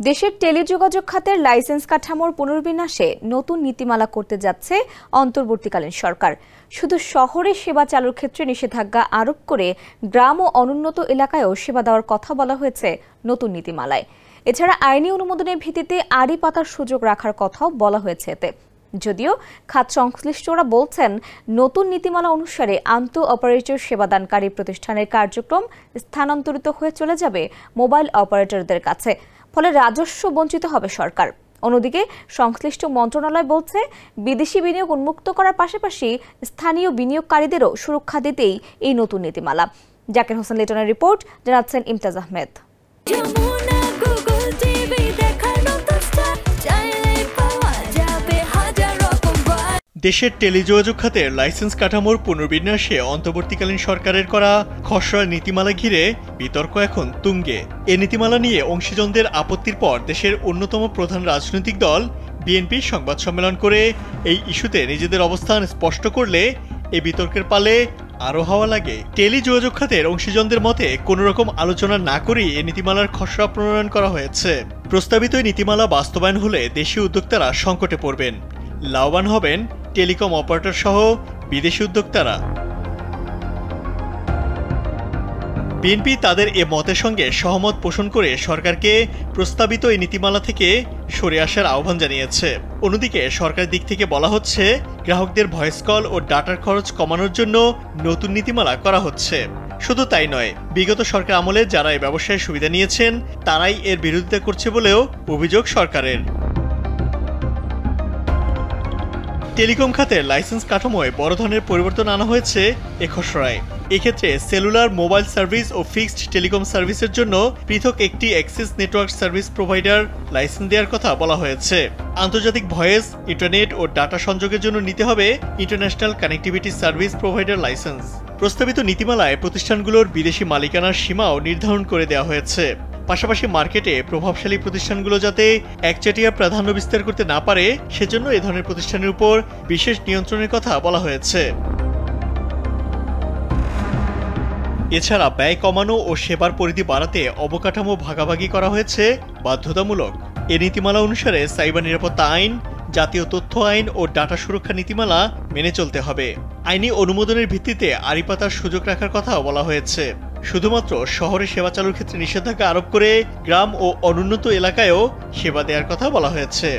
দেশের টেলিযোগাযোগ খাতের লাইসেন্স কাঠামোর পুনর্বিন্যাসে নতুন নীতিমালা করতে যাচ্ছে অন্তর্বর্তীকালীন সরকার। শুধু শহরে সেবা চালুর ক্ষেত্রে নিষেধাজ্ঞা আরোপ করে গ্রাম ও অনুন্নত এলাকায়ও সেবা দেওয়ার কথা বলা হয়েছে নতুন নীতিমালায়। এছাড়া আইনি অনুমোদনের ভিত্তিতে আড়ি পাতার সুযোগ রাখার কথাও বলা হয়েছে এতে। যদিও খাত সংশ্লিষ্টরা বলছেন, নতুন নীতিমালা অনুসারে আন্তঃ অপারেটর সেবাদানকারী প্রতিষ্ঠানের কার্যক্রম স্থানান্তরিত হয়ে চলে যাবে মোবাইল অপারেটরদের কাছে, ফলে রাজস্ব বঞ্চিত হবে সরকার। অন্যদিকে সংশ্লিষ্ট মন্ত্রণালয় বলছে, বিদেশি বিনিয়োগ উন্মুক্ত করার পাশাপাশি স্থানীয় বিনিয়োগকারীদেরও সুরক্ষা দিতেই এই নতুন নীতিমালা। জাকির হোসেন লিটনের রিপোর্ট, জানাচ্ছেন ইমতাজ আহমেদ। দেশের টেলিযোগাযোগ খাতের লাইসেন্স কাঠামোর পুনর্বিন্যাসে অন্তর্বর্তীকালীন সরকারের করা খসড়া নীতিমালা ঘিরে বিতর্ক এখন তুঙ্গে। এ নীতিমালা নিয়ে অংশীজনদের আপত্তির পর দেশের অন্যতম প্রধান রাজনৈতিক দল বিএনপি সংবাদ সম্মেলন করে এই ইস্যুতে নিজেদের অবস্থান স্পষ্ট করলে এই বিতর্কের পালে আরও হাওয়া লাগে। টেলিযোগাযোগ খাতের অংশীজনদের মতে কোনো রকম আলোচনা না করেই এই নীতিমালার খসড়া প্রণয়ন করা হয়েছে। প্রস্তাবিত এই নীতিমালা বাস্তবায়ন হলে দেশীয় উদ্যোক্তারা সংকটে পড়বেন, লাভবান হবেন টেলিকম অপারেটর সহ বিদেশি উদ্যোক্তারা। বিএনপি তাদের এ মতের সঙ্গে সহমত পোষণ করে সরকারকে প্রস্তাবিত এই নীতিমালা থেকে সরে আসার আহ্বান জানিয়েছে। অন্যদিকে সরকারের দিক থেকে বলা হচ্ছে, গ্রাহকদের ভয়েস কল ও ডাটার খরচ কমানোর জন্য নতুন নীতিমালা করা হচ্ছে। শুধু তাই নয়, বিগত সরকার আমলে যারা এই ব্যবসায় সুবিধা নিয়েছেন তারাই এর বিরোধিতা করছে বলেও অভিযোগ সরকারের। টেলিকম খাতের লাইসেন্স কাঠামোয় বড় ধরনের পরিবর্তন আনা হয়েছে এ খসড়ায়। এক্ষেত্রে সেলুলার, মোবাইল সার্ভিস ও ফিক্সড টেলিকম সার্ভিসের জন্য পৃথক একটি access network service provider licence দেওয়ার কথা বলা হয়েছে। আন্তর্জাতিক ভয়েস, ইন্টারনেট ও ডাটা সংযোগের জন্য নিতে হবে international connectivity service provider licence. প্রস্তাবিত নীতিমালায় প্রতিষ্ঠানগুলোর বিদেশি মালিকানার সীমাও নির্ধারণ করে দেওয়া হয়েছে। পাশাপাশি মার্কেটে প্রভাবশালী প্রতিষ্ঠানগুলো যাতে একচেটিয়া প্রাধান্য বিস্তার করতে না পারে, সেজন্য এ ধরনের প্রতিষ্ঠানের উপর বিশেষ নিয়ন্ত্রণের কথা বলা হয়েছে। এছাড়া ব্যয় কমানো ও সেবার পরিধি বাড়াতে অবকাঠামো ভাগাভাগি করা হয়েছে বাধ্যতামূলক। এ নীতিমালা অনুসারে সাইবার নিরাপত্তা আইন, জাতীয় তথ্য আইন ও ডাটা সুরক্ষা নীতিমালা মেনে চলতে হবে। আইনি অনুমোদনের ভিত্তিতে আড়ি পাতার সুযোগ রাখার কথাও বলা হয়েছে। শুধুমাত্র শহরে সেবা চালুর ক্ষেত্রে নিষেধাজ্ঞা আরোপ করে গ্রাম ও অনুন্নত এলাকায়ও সেবা দেওয়ার কথা বলা হয়েছে।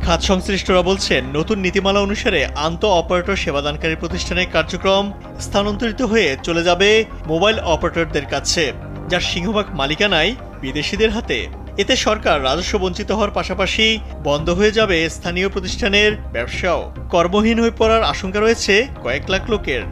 খাত সংশ্লিষ্টরা বলছেন, নতুন নীতিমালা অনুসারে আন্তঃ অপারেটর সেবাদানকারী প্রতিষ্ঠানের কার্যক্রম স্থানান্তরিত হয়ে চলে যাবে মোবাইল অপারেটরদের কাছে, যার সিংহভাগ মালিকানায় বিদেশিদের হাতে। এতে সরকার রাজস্ব বঞ্চিত হওয়ার পাশাপাশি বন্ধ হয়ে যাবে স্থানীয় প্রতিষ্ঠানের ব্যবসাও। কর্মহীন হয়ে পড়ার আশঙ্কা রয়েছে কয়েক লাখ লোকের।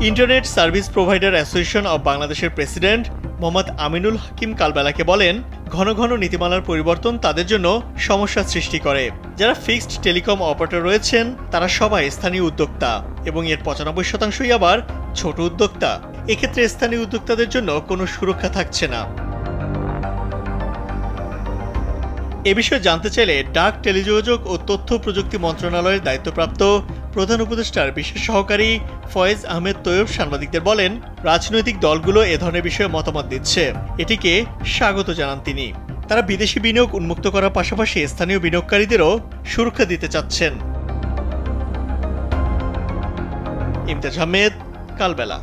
Internet service provider association of বাংলাদেশের প্রেসিডেন্ট মোহাম্মদ আমিনুল হাকিম কালবেলাকে বলেন, ঘন ঘন নীতিমালার পরিবর্তন তাদের জন্য সমস্যা সৃষ্টি করে। যারা ফিক্সড টেলিকম অপারেটর রয়েছেন তারা সবাই স্থানীয় উদ্যোক্তা এবং এর 95% আবার ছোট উদ্যোক্তা। এক্ষেত্রে স্থানীয় উদ্যোক্তাদের জন্য কোনো সুরক্ষা থাকছে না। এ বিষয়ে জানতে চাইলে ডাক, টেলিযোগাযোগ ও তথ্য প্রযুক্তি মন্ত্রণালয়ের দায়িত্বপ্রাপ্ত প্রধান উপদেষ্টার বিশেষ সহকারী ফয়েজ আহমেদ তৈয়ব সাংবাদিকদের বলেন, রাজনৈতিক দলগুলো এ ধরনের বিষয়ে মতামত দিচ্ছে, এটিকে স্বাগত জানান তিনি। তারা বিদেশি বিনিয়োগ উন্মুক্ত করার পাশাপাশি স্থানীয় বিনিয়োগকারীদেরও সুরক্ষা দিতে চাচ্ছেন। ইমতাজ আহমেদ, কালবেলা।